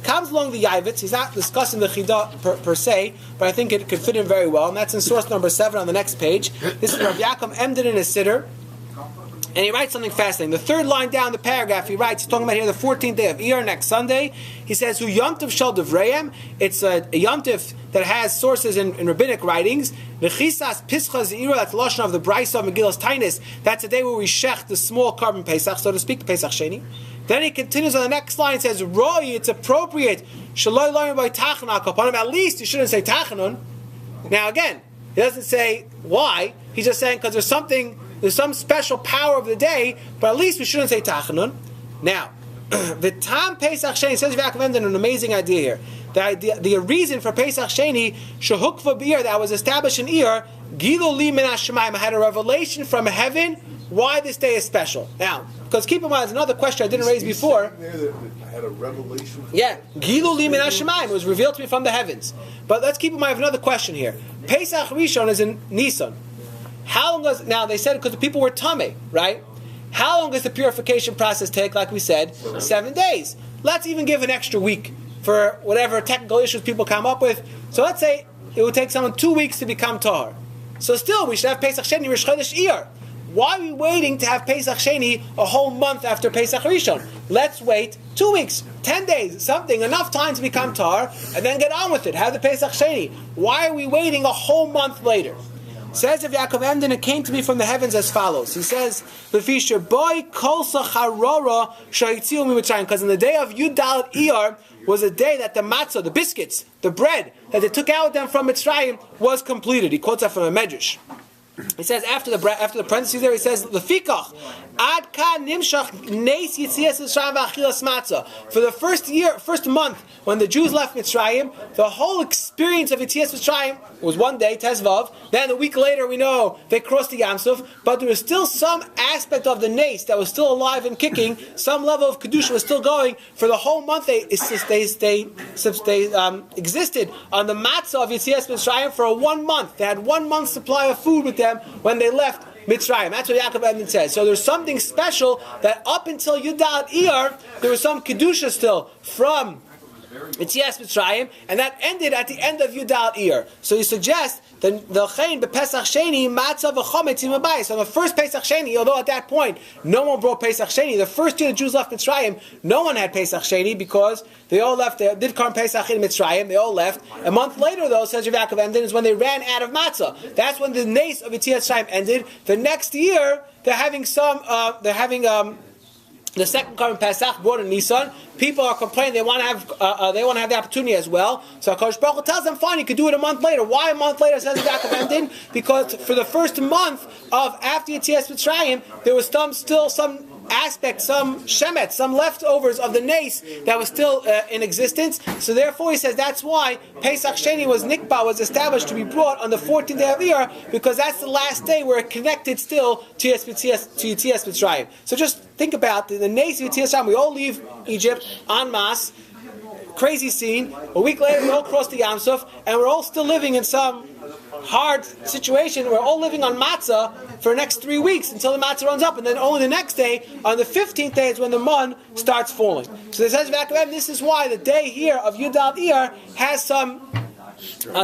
A: Comes along the Yavitz. He's not discussing the Chidah per se, but I think it could fit in very well. And that's in source number 7 on the next page. This is Rav Yaakov Emden in his Siddur. And he writes something fascinating. The third line down the paragraph, he writes, he's talking about here the 14th day of Iyar, next Sunday. He says, Hu Yomtiv Shel Devreim. It's a Yomtiv that has sources in rabbinic writings. V'chisas Pischa Ze'ira, that's the Lashon of the Brisa of Megillas Tainis. That's the day where we shech the small Karban Pesach, so to speak, the Pesach Sheni. Then he continues on the next line and says, Roi, it's appropriate. Shaloi Loim by Tachanun Kapanim. At least you shouldn't say Tachanun. Now again, he doesn't say why. He's just saying because there's some special power of the day, but at least we shouldn't say Tachanun. Now, the Tam Pesach Sheni, says Yaakov Emden, an amazing idea here. The reason for Pesach Sheni, Shehukva B'Ir, that was established in Ir, Gilu Li Min HaShemayim, I had a revelation from heaven why this day is special. Now, because keep in mind, there's another question I didn't raise before.
H: I had a revelation.
A: Yeah, Gilu Li Min HaShemayim, it was revealed to me from the heavens. But let's keep in mind, I have another question here. Pesach Rishon is in Nisan. How long does, now they said because the people were tamei, right? How long does the purification process take? Like we said, 7 days. Let's even give an extra week for whatever technical issues people come up with. So let's say it would take someone 2 weeks to become tahor. So still, we should have Pesach Sheni Rosh Chodesh Iyar. Why are we waiting to have Pesach Sheni a whole month after Pesach Rishon? Let's wait 2 weeks, 10 days, something, enough time to become tahor, and then get on with it. Have the Pesach Sheni. Why are we waiting a whole month later? Says of Yaakov Emden, it came to me from the heavens as follows. He says, because in the day of Yud Dalet Iyar was a day that the matzah, the biscuits, the bread that they took out with them from Mitzrayim was completed. He quotes that from a medrash. He says after the parentheses there, he says Lefikach Ad Ka Nimshach Neis Yitzias Mitzrayim V'Achilas Matzah. For the first month when the Jews left Mitzrayim, the whole experience of Yitzias Mitzrayim was 1 day Tezvav. Then a week later, we know they crossed the Yam Suf, but there was still some aspect of the Neis that was still alive and kicking. Some level of kedusha was still going for the whole month. They existed on the matzah of Yitzias Mitzrayim for 1 month. They had 1 month's supply of food with them when they left Mitzrayim. That's what Yaakov Emden says. So there's something special that up until Yud Dalet Iyar, there was some kedusha still from Yitzias Mitzrayim, and that ended at the end of Yud Dalet Iyar. So he suggests that the Chayin Pesach Sheni Matzah v'Chometz Yimabayis. So the first Pesach Sheni, although at that point no one brought Pesach Sheni, the first year the Jews left Mitzrayim, no one had Pesach Sheni because they all left. They did Karban Pesach in Mitzrayim. They all left. A month later, though, says Rav Yaakov Emden, is when they ran out of matzah. That's when the Nes of Yitzias Mitzrayim ended. The next year, they're having the second Karban Pesach brought in Nisan. People are complaining they want to have the opportunity as well. So HaKadosh Baruch Hu tells them, fine, you could do it a month later. Why a month later, says Yaakov Emden? Because for the first month of after Yitzias Mitzrayim, there was still some aspect, some shemet, some leftovers of the Nes that was still in existence. So therefore, he says that's why Pesach Sheni was established to be brought on the 14th day of Iyar, because that's the last day where it connected still to Yitzias Mitzrayim. So just think about the Nes of Yitzias Mitzrayim. We all leave Egypt en masse. Crazy scene. A week later, we all cross the Yam Suf, and we're all still living in some hard situation. We're all living on matzah for the next 3 weeks until the matzah runs up, and then only the next day, on the 15th day, is when the mun starts falling. So it says, this is why the day here of Yudal Iyar has some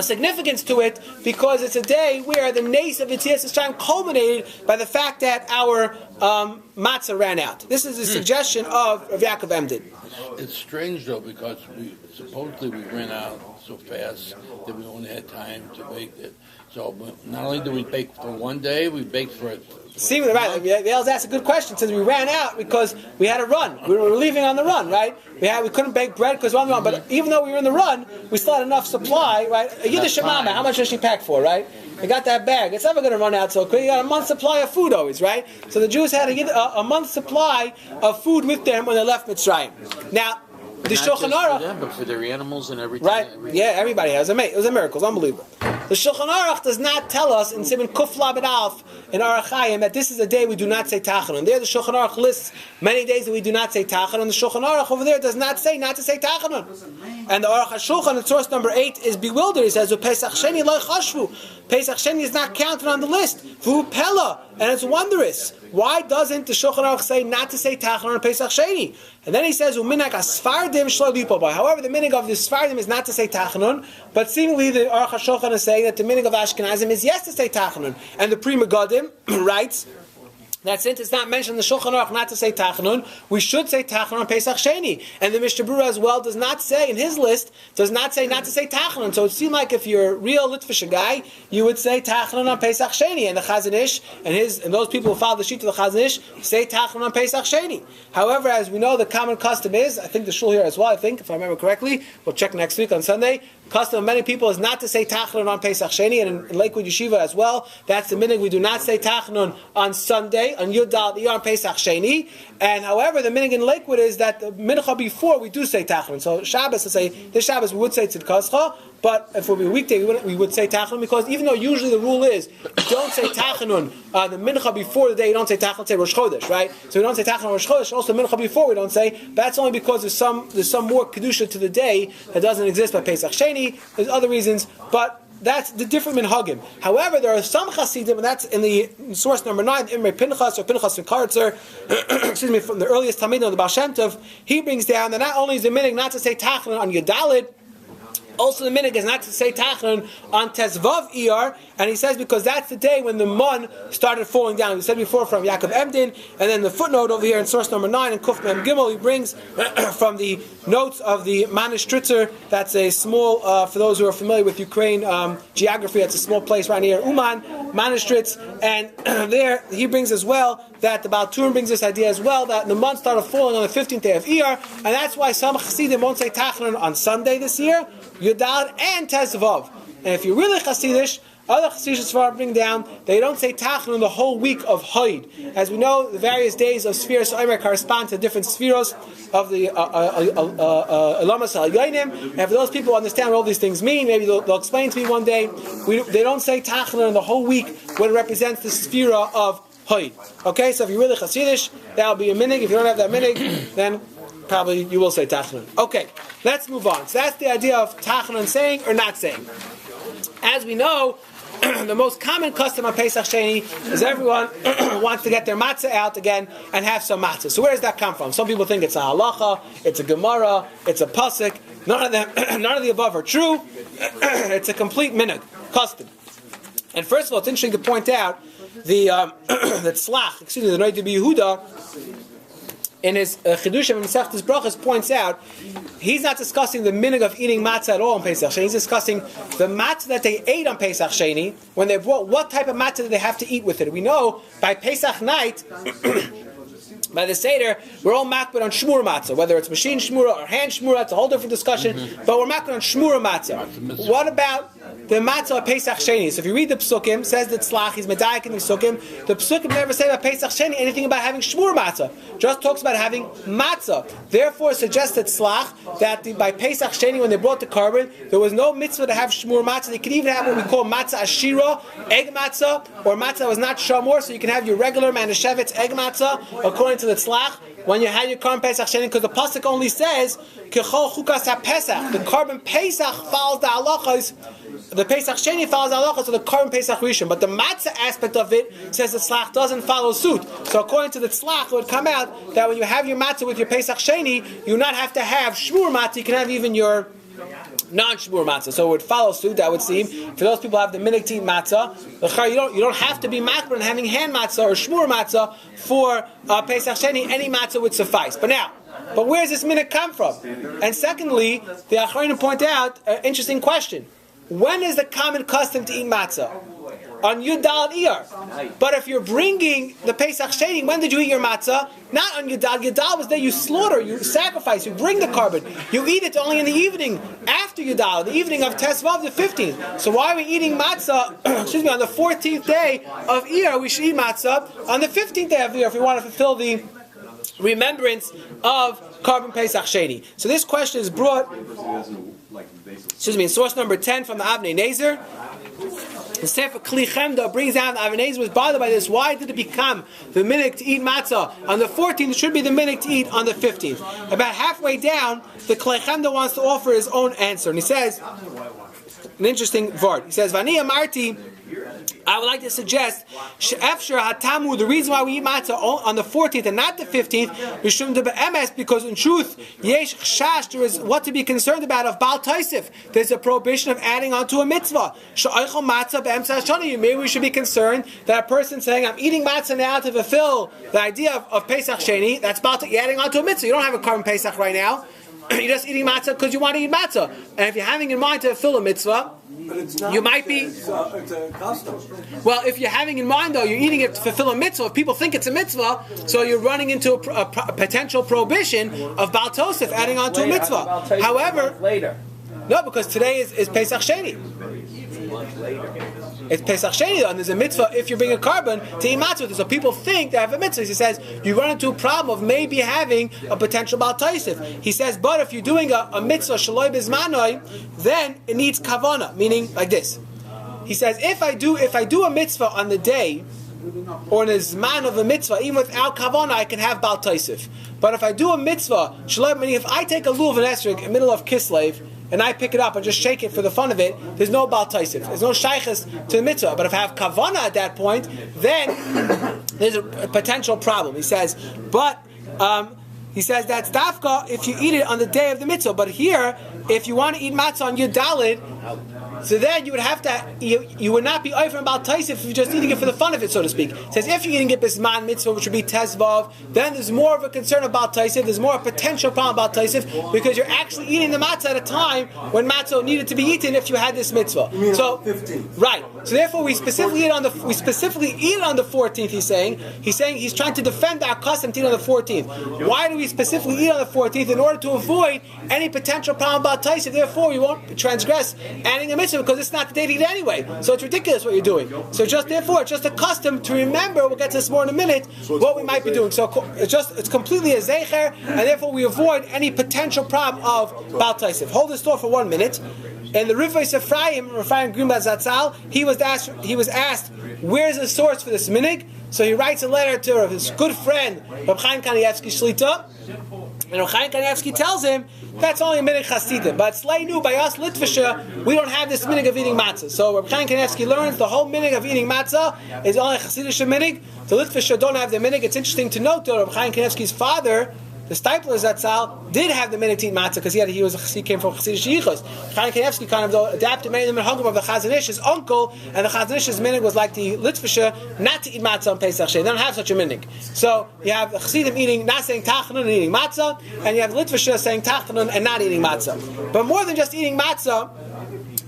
A: significance to it, because it's a day where the nace of Yetzias Mitzrayim culminated by the fact that our matzah ran out. This is a suggestion of Rav Yaakov Emden.
B: It's strange though, because supposedly we ran out so fast that we only had time to bake it. So not only did we bake for one day, we baked for it.
A: Seemingly right. Yale's asked a good question. Since we ran out because we had a run, we were leaving on the run, right? We couldn't bake bread because we were on the run. But even though we were in the run, we still had enough supply, right? Yiddish Shemama, how much does she pack for, right? You got that bag. It's never going to run out so quick. You got a month's supply of food always, right? So the Jews had a month's supply of food with them when they left Mitzrayim. Now, the Shulchan Aruch,
F: for them, but for their animals and everything.
A: right? Yeah, everybody has. It was a miracle. It's unbelievable. The Shulchan Aruch does not tell us in Siman Kuf Lamed Alf in Aruch Chaim that this is a day we do not say Tachanun. There, the Shulchan Aruch lists many days that we do not say Tachanun. The Shulchan Aruch over there does not say not to say Tachanun. And the Aruch HaShulchan in source number 8 is bewildered. He says, Pesach Sheni lo chashvu. Pesach Sheni is not counted on the list. V'hu pela, and it's wondrous. Why doesn't the Shulchan Aruch say not to say Tachanun on Pesach Sheni? And then he says, U'minak asfardim shlo lipo bai. However, the meaning of the Sfardim is not to say Tachanun, but seemingly the Aruch HaShulchan is saying that the meaning of Ashkenazim is yes to say Tachanun. And the Pri Megadim writes that since it's not mentioned in the Shulchan Aruch not to say Tachanun, we should say Tachanun on Pesach Sheni. And the Mishnah Berurah as well does not say, in his list, does not say not to say Tachanun. So it seems like if you're a real Litvish guy, you would say Tachanun on Pesach Sheni. And the Chazon Ish, and those people who follow the sheet of the Chazon Ish, say Tachanun on Pesach Sheni. However, as we know, the common custom is, I think the shul here as well, if I remember correctly, we'll check next week on Sunday, custom of many people is not to say Tachanun on Pesach Sheni, and in Lakewood Yeshiva as well, that's the minhag. We do not say Tachanun on Sunday, on Yud Dal Iyar on Pesach Sheni, and however, the minhag in Lakewood is that the mincha before we do say Tachanun. So Shabbos, let's say, this Shabbos we would say Tzidkascha, but if it would be a weekday, we would say Tachanun, because even though usually the rule is, you don't say Tachanun, the mincha before the day, you don't say Tachanun, say Rosh Chodesh, right? So we don't say Tachanun on Rosh Chodesh, also mincha before we don't say, but that's only because there's some more Kedusha to the day that doesn't exist by Pesach Sheni. There's other reasons, but that's the different minhagim. However, there are some Hasidim, and that's in the source number 9, Imre Pinchas or Pinchas Kartzer, excuse me, from the earliest Talmid of the Baal Shem Tov, he brings down that not only is the minhag not to say Tachanun on Yudalid, also the minhag is not to say Tachanun on Tezvav Iyar, and he says because that's the day when the mun started falling down. We said before from Yaakov Emden, and then the footnote over here in source number 9 in Kuf Mem Gimel, he brings from the notes of the Manistritzer. That's a small, for those who are familiar with Ukraine geography, that's a small place right near Uman, Manistritz, and there he brings as well that the Baal Turim brings this idea as well, that the mun started falling on the 15th day of Iyar, and that's why some Chassidim won't say Tachanun on Sunday this year, Yudal and Tezvav. And if you're really Chassidish, other Chassidish Sfarim bring down, they don't say Tachanun the whole week of Hayd. As we know, the various days of Sfiros Omer correspond to different Sfiros of the Elamas HaYonim. And for those people who understand what all these things mean, maybe they'll explain to me one day, they don't say Tachanun the whole week when it represents the Sfira of Hayd. Okay, so if you're really Chassidish, that'll be a minhag. If you don't have that minhag, then probably you will say Tachanun. Okay, let's move on. So that's the idea of Tachanun saying or not saying. As we know, the most common custom on Pesach Sheni is everyone wants to get their matzah out again and have some matzah. So where does that come from? Some people think it's a halacha, it's a gemara, it's a pasuk. None of the above are true. It's a complete minhag, custom. And first of all, it's interesting to point out the Noid Rabbi Yehuda, in his Chidushim and Masechtas Brachos points out, he's not discussing the minhag of eating matzah at all on Pesach Sheni. He's discussing the matzah that they ate on Pesach Sheni when they brought. What type of matzah did they have to eat with it? We know by Pesach night, by the Seder, we're all makbid on shmur matzah, whether it's machine shmura or hand shmura. That's a whole different discussion. But we're makbid on shmura matzah. What about the matzah of Pesach Sheni? So if you read the Psukim, says that Tzlach, he's medayik in the Psukim. The Psukim never say about Pesach Sheni anything about having shmur matzah. Just talks about having matzah. Therefore, suggests that Tzlach that by Pesach Sheni, when they brought the carbon, there was no mitzvah to have shmur matzah. They could even have what we call matzah ashira, egg matzah, or matzah that was not shamor. So you can have your regular Manischewitz egg matzah, according to the Tzlach, when you had your carbon Pesach Sheni, because the pasuk only says Kechol chukas haPesach. The carbon Pesach follows the halachas the Pesach Sheni follows halachas of the Korban Pesach Rishon, but the matzah aspect of it says the tzlach doesn't follow suit. So according to the tzlach, it would come out that when you have your matzah with your Pesach Sheni, you do not have to have shmur matzah. You can have even your non-shmur matzah. So it would follow suit. That would seem for those people who have the minig to eat matzah. You don't have to be makbar and having hand matzah or shmur matzah for Pesach Sheni. Any matzah would suffice. But where does this minhag come from? And secondly, the Achronim point out an interesting question. When is the common custom to eat matzah? On Yud Dal Iyar. But if you're bringing the Pesach Sheni, when did you eat your matzah? Not on Yud Dal. Yud Dal was there, you slaughter, you sacrifice, you bring the carbon. You eat it only in the evening, after Yud Dal, the evening of Tesvav, the 15th. So why are we eating matzah, on the 14th day of Iyar? We should eat matzah on the 15th day of Iyar if we want to fulfill the remembrance of Korban Pesach Sheni. So this question is brought, in source number 10 from the Avnei Nezer. The Sefer Kli Chemda brings out the Avnei Nezer was bothered by this. Why did it become the minhag to eat matzah on the 14th? It should be the minhag to eat on the 15th. About halfway down, the Kli Chemda wants to offer his own answer, and he says an interesting word. He says, "Vani amarti." I would like to suggest Efshar Hatamu, the reason why we eat matzah on the 14th and not the 15th, because in truth, Yesh Chash, there is what to be concerned about of Baal Taisif. There's a prohibition of adding onto a mitzvah. Maybe we should be concerned that a person saying, I'm eating matzah now to fulfill the idea of Pesach Sheni, that's about you're adding onto a mitzvah. You don't have a Korban Pesach right now. You're just eating matzah because you want to eat matzah. And if you're having in mind to fulfill a mitzvah, you might be.
C: It's a custom.
A: Well, if you're having in mind, though, you're eating it to fulfill a mitzvah. If people think it's a mitzvah, so you're running into a potential prohibition of Baal Tosef adding on to a mitzvah. However, no, because today is Pesach Sheni. It's Pesach Sheni, and there's a mitzvah if you bring a carbon to eat matzah with it. So people think they have a mitzvah. He says you run into a problem of maybe having a potential Baal Taisif. He says, but if you're doing a mitzvah shaloi bizmanoi, then it needs kavana, meaning like this. He says if I do a mitzvah on the day or in the zman of a mitzvah, even without kavana, I can have Baal Taisif. But if I do a mitzvah shaloi, meaning if I take a lulav and esrog in the middle of Kislev, and I pick it up and just shake it for the fun of it, there's no Baal Taisif. There's no shaykhis to the mitzvah. But if I have kavana at that point, then there's a potential problem. He says, but that's dafka if you eat it on the day of the mitzvah. But here, if you want to eat matzah on Yud Daled, so then you would have to, you would not be over about Taisif if you're just eating it for the fun of it, so to speak. It says if you're eating it bisman mitzvah, which would be tezvav, then there's more of a concern about Taisif, there's more a potential problem about Taisif, because you're actually eating the matzah at a time when matzah needed to be eaten if you had this mitzvah.
C: You mean
A: so,
C: on the 15th?
A: Right. So therefore we specifically eat on the 14th, he's saying he's trying to defend our custom to eat on the 14th. Why do we specifically eat on the 14th? In order to avoid any potential problem about Taisif, therefore we won't transgress adding a mitzvah, because it's not the day to eat anyway. So it's ridiculous what you're doing. So it's just a custom to remember, we'll get to this more in a minute, what we might be doing. So it's completely a zeicher, and therefore we avoid any potential problem of Baal Taisif. Hold this thought for 1 minute. And the Rivos Ephraim Greenblatt Zatzal, he was asked, where's the source for this minig? So he writes a letter to his good friend, Reb Chaim Kanievsky Shlita, and Reb Chaim Kanievsky tells him, that's only a minig chasidim. But Sleinu, by us Litvisha, we don't have this minig of eating matzah. So Reb Chaim Kanievsky learns the whole minig of eating matzah is only chassidish minig. The Litvisha don't have the minig. It's interesting to note, though, Reb Chaim Kanievsky's father, the Stipler Zatzal, did have the minig to eat matzah because he came from chassidish yichus. Chaim Kanievsky kind of adapted many of the minhagim of the Chazon Ish, his uncle, and the Chazon Ish's minig was like the Litvisha, not to eat matzah on Pesach Sheni. They don't have such a minig. So you have the chassidim eating, not saying tachanun and eating matzah, and you have Litvisha saying tachanun and not eating matzah. But more than just eating matzah,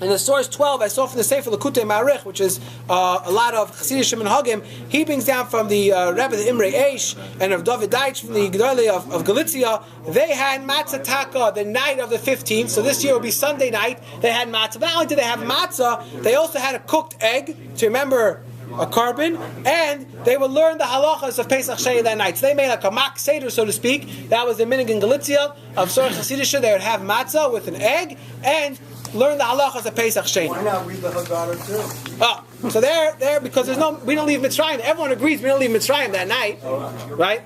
A: in the source 12, I saw from the Sefer Lekutei Marich, which is a lot of Chassidish Minhagim, he brings down from the Rebbe, the Imrei Eish, and of David Deitch from the Gedolei of Galicia, they had matzah taka the night of the 15th, so this year will be Sunday night, they had matzah. But not only did they have matzah, they also had a cooked egg, to remember a carbon, and they would learn the halachas of Pesach Sheni that night. So they made like a mock seder, so to speak. That was the minig in Galicia of Sorach Chassidish. They would have matzah with an egg, and learn the halachas of Pesach Sheni.
C: Why not read the Haggadah too?
A: So they're because we don't leave Mitzrayim. Everyone agrees we don't leave Mitzrayim that night, right?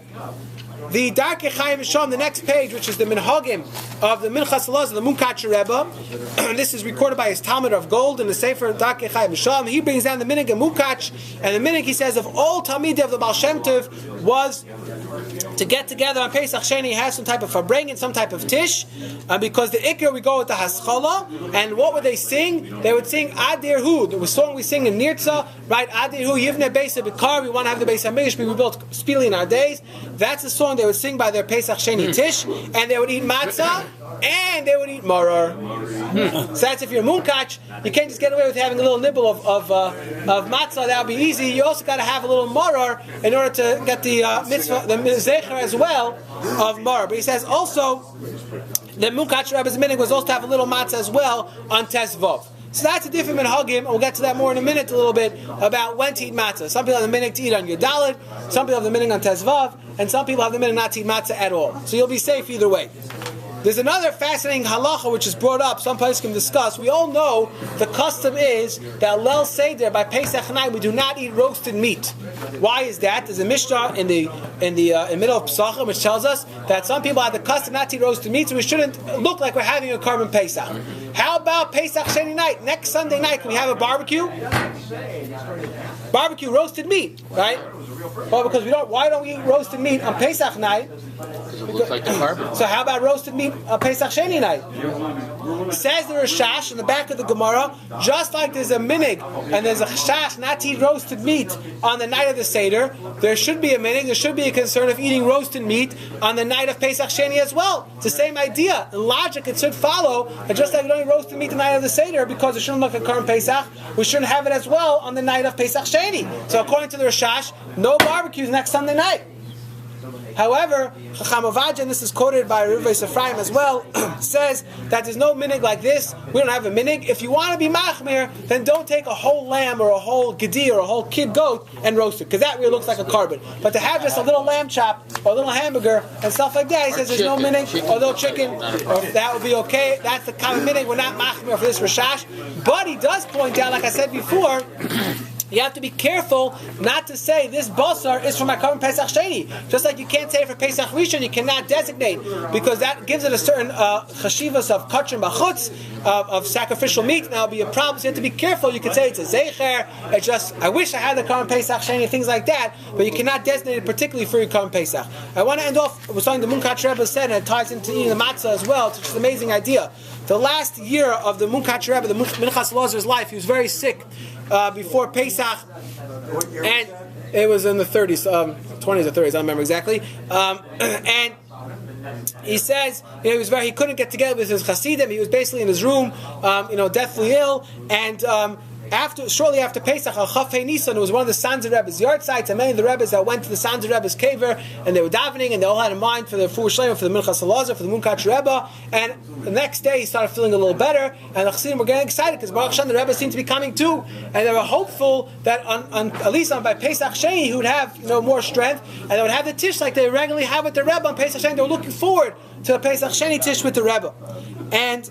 A: The Darkei Chaim Misham, the next page, which is the Minhagim of the Minchas Elazar, the Munkach Rebbe. This is recorded by his Talmud of Gold in the Sefer Darkei Chaim Misham. He brings down the Minig of Munkach, and the Minig, he says, of all Talmidei of the Baal Shem Tov was to get together on Pesach Sheni, have some type of farbrengen, some type of tish, because the Iker, we go with the Haskalah, and what would they sing? They would sing Adir Hu, the song we sing in Nirtza, right? Adir Hu, Yivne Beis HaBikar, we want to have the Beis HaMikdash be rebuilt speedily in our days. That's the song they would sing by their Pesach Sheni tish, and they would eat matzah, and they would eat maror. So that's if you're a Munkach, you can't just get away with having a little nibble of matzah, that would be easy. You also got to have a little maror in order to get the mitzvah, the zecher as well of maror. But he says also, the Munkach Rebbe's minig was also to have a little matzah as well on Tesvav. So that's a different minhagim, and we'll get to that more in a minute, a little bit, about when to eat matzah. Some people have the minig to eat on your dalit, some people have the minig on Tesvav, and some people have the minig not to eat matzah at all. So you'll be safe either way. There's another fascinating halacha which is brought up, some places can discuss. We all know the custom is that Leil Seder, by Pesach night, we do not eat roasted meat. Why is that? There's a Mishnah in the middle of Pesach which tells us that some people have the custom not to eat roasted meat, so we shouldn't look like we're having a carbon Pesach. How about Pesach Sheni night? Next Sunday night, can we have a barbecue? Barbecue roasted meat, right? Well, because why don't we eat roasted meat on Pesach night?
F: Because it looks like the carbon.
A: So how about roasted meat on Pesach Sheni night? Says the Rashash in the back of the Gemara, just like there's a minig and there's a chash not to eat roasted meat on the night of the Seder, there should be a minig, there should be a concern of eating roasted meat on the night of Pesach Sheni as well. It's the same idea. In logic, it should follow that just like we don't eat roasted meat the night of the Seder because it shouldn't look like current Pesach, we shouldn't have it as well on the night of Pesach Sheni. So according to the Rashash, no barbecues next Sunday night. However, Chacham Avadia, and this is quoted by Rav Ephraim as well, says that there's no minig like this. We don't have a minig. If you want to be machmir, then don't take a whole lamb or a whole gedi or a whole kid goat and roast it, because that really looks like a carbon. But to have just a little lamb chop or a little hamburger and stuff like that, he says there's no minig, or no chicken, or that would be okay. That's the common minig. We're not machmir for this Rashash. But he does point out, like I said before, you have to be careful not to say this basar is from my current Pesach Sheni. Just like you can't say it for Pesach Rishon, you cannot designate, because that gives it a certain chashivas of kachim bachutz, of sacrificial meat. Now it'll be a problem, so you have to be careful. You can say it's a zecher, it's just, I wish I had the current Pesach Sheni, things like that, but you cannot designate it particularly for your current Pesach. I want to end off with something the Munkach Rebbe said, and it ties into eating the matzah as well, which is an amazing idea. The last year of the Munkach Rebbe, the Minchas Elazar's life, he was very sick before Pesach, and it was in the 30s, 20s or 30s, I don't remember exactly. And he says, he couldn't get together with his Hasidim. He was basically in his room, deathly ill, and shortly after Pesach, Al Chafei Nisan, it was one of the Sanzer Rebbe's yard sites, and many of the Rebbe's that went to the Sanzer Rebbe's kever, and they were davening, and they all had in mind for the Fuhr Shleim, for the Minchas Elazar, for the Munkach Rebbe, and the next day he started feeling a little better, and the Chassidim were getting excited, because Baruch Hashem, the Rebbe seemed to be coming too, and they were hopeful that at least by Pesach Sheni, he would have more strength, and they would have the tish like they regularly have with the Rebbe on Pesach Sheni. They were looking forward to the Pesach Sheni tish with the Rebbe. And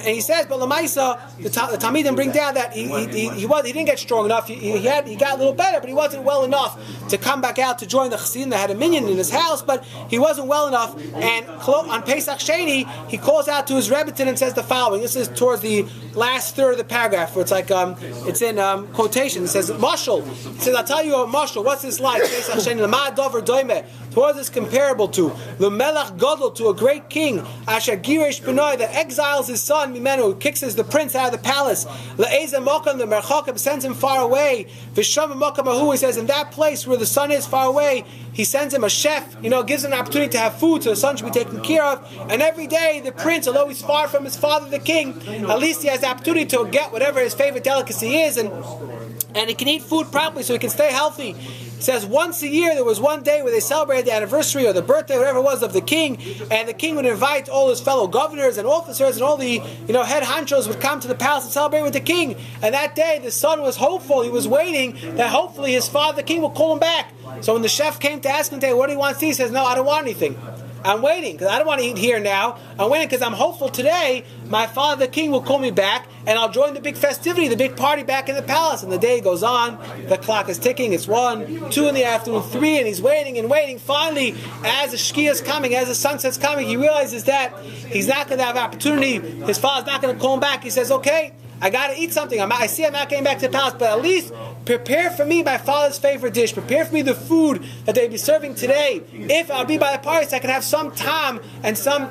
A: he says, but Lamaisa, the Talmidim bring down that he didn't get strong enough. He got a little better, but he wasn't well enough to come back out to join the Chassidim. They had a minyan in his house, but he wasn't well enough. And on Pesach Sheni, he calls out to his Rebbetzin and says the following. This is towards the last third of the paragraph, where it's like it's in quotation. It says, "Mashal." He says, "I'll tell you a mashal. What's this like?" Pesach Sheni, "Lama dover doime." What is this comparable to? The Melech Gadol, to a great king, Asher Girish Benoy, that exiles his son, Mimenu, kicks the prince out of the palace. Le'eza Mokam, the Merchakim, sends him far away. Visham Mokam Ahu, he says, in that place where the son is far away, he sends him a chef, gives him an opportunity to have food, so the son should be taken care of. And every day, the prince, although he's far from his father, the king, at least he has the opportunity to get whatever his favorite delicacy is, and he can eat food properly so he can stay healthy. It says once a year there was one day where they celebrated the anniversary or the birthday, whatever it was, of the king, and the king would invite all his fellow governors and officers, and all the head honchos would come to the palace and celebrate with the king. And that day the son was hopeful, he was waiting that hopefully his father, the king, will call him back. So when the chef came to ask him today, what do you want to see? He says, no, I don't want anything. I'm waiting because I don't want to eat here now. I'm waiting because I'm hopeful today my father the king will call me back and I'll join the big festivity, the big party back in the palace. And the day goes on, the clock is ticking, it's 1, 2 in the afternoon, 3, and he's waiting and waiting. Finally, as the shkia is coming, as the sunset's coming, he realizes that he's not going to have opportunity. His father's not going to call him back. He says, okay, I got to eat something. I see I'm not getting back to the palace, but at least prepare for me my father's favorite dish. Prepare for me the food that they'll be serving today. If I'll be by the party, so I can have some time and some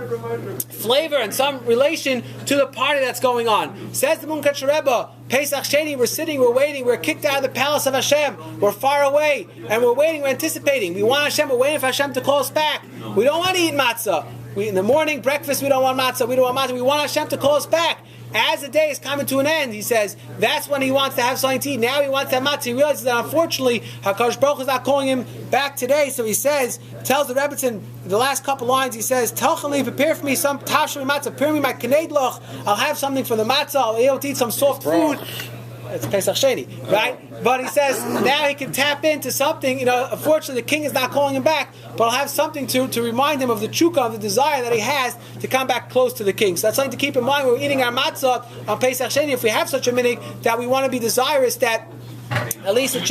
A: flavor and some relation to the party that's going on. Says the Munkach Rebbe, Pesach Sheni, we're sitting, we're waiting, we're kicked out of the palace of Hashem, we're far away, and we're waiting, we're anticipating. We want Hashem, we're waiting for Hashem to call us back. We don't want to eat matzah. In the morning, breakfast, we don't want matzah, we want Hashem to call us back. As the day is coming to an end, he says, that's when he wants to have something to eat. Now he wants to have matzah. He realizes that unfortunately, HaKadosh Baruch Hu is not calling him back today. So he says, tells the Rebbetzin, the last couple lines, he says, Telchali, prepare for me some tashmi matzah, prepare me my knedloch. I'll have something for the matzah. I'll be able to eat some soft food. It's Pesach Sheni, right? But he says now he can tap into something. Unfortunately, the king is not calling him back, but I'll have something to remind him of the chukah, of the desire that he has to come back close to the king. So that's something to keep in mind when we're eating our matzah on Pesach Sheni. If we have such a minhag that we want to be desirous that at least we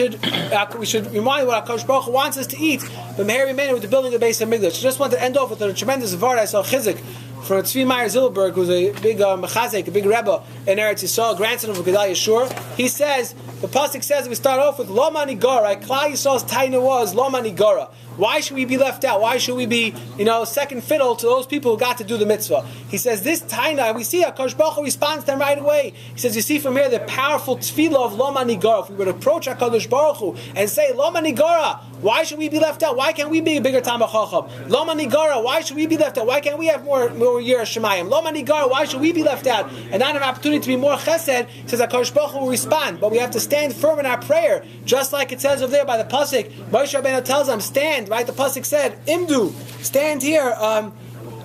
A: should remind what HaKadosh Baruch Hu wants us to eat. But Meher Yemenu with the building of the Beis HaMikdash. I just want to end off with a tremendous vart I saw Chizik from Tzvi Meyer Zilberg, who's a big mechazek, a big rebbe in Eretz Yisrael, grandson of Gedal Yeshur. He says, the pasuk says, we start off with Lo Manigara. Klal Yisrael's taina was Lo Manigara. Why should we be left out? Why should we be, second fiddle to those people who got to do the mitzvah? He says this taina, we see HaKadosh Baruch Hu responds to them right away. He says, you see from here the powerful tefillah of Lo Manigara. If we would approach HaKadosh Baruch Hu and say, Lo Manigara, why should we be left out? Why can't we be a bigger Talmid Chacham? Lo Manigara, why should we be left out? Why can't we have more Yirah Shemayim? Lo Manigara, why should we be left out and not have an opportunity to be more chesed? He says HaKadosh Baruch Hu will respond, but we have to stand firm in our prayer, just like it says over there by the pasuk. Moshe Rabbeinu tells them, stand, right? The pasuk said, Imdu, stand here,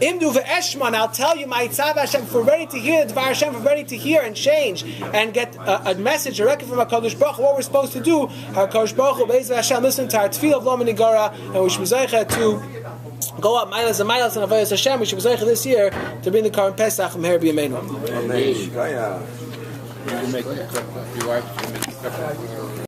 A: Imdu ve'eshman, I'll tell you, my Yitzav Hashem, if we're ready to hear the Dvar Hashem, if we're ready to hear and change and get a message directly from HaKadosh Baruch Hu, what we're supposed to do, HaKadosh Baruch Hu, Be'ez Hashem, listen to our tefillah of Lo Manigara, and we should be zeicha to go up miles and miles and Avayas Hashem. We should be zeicha this year to bring the current Pesach from Meher B'Yameinu.
H: Amen.
B: You make the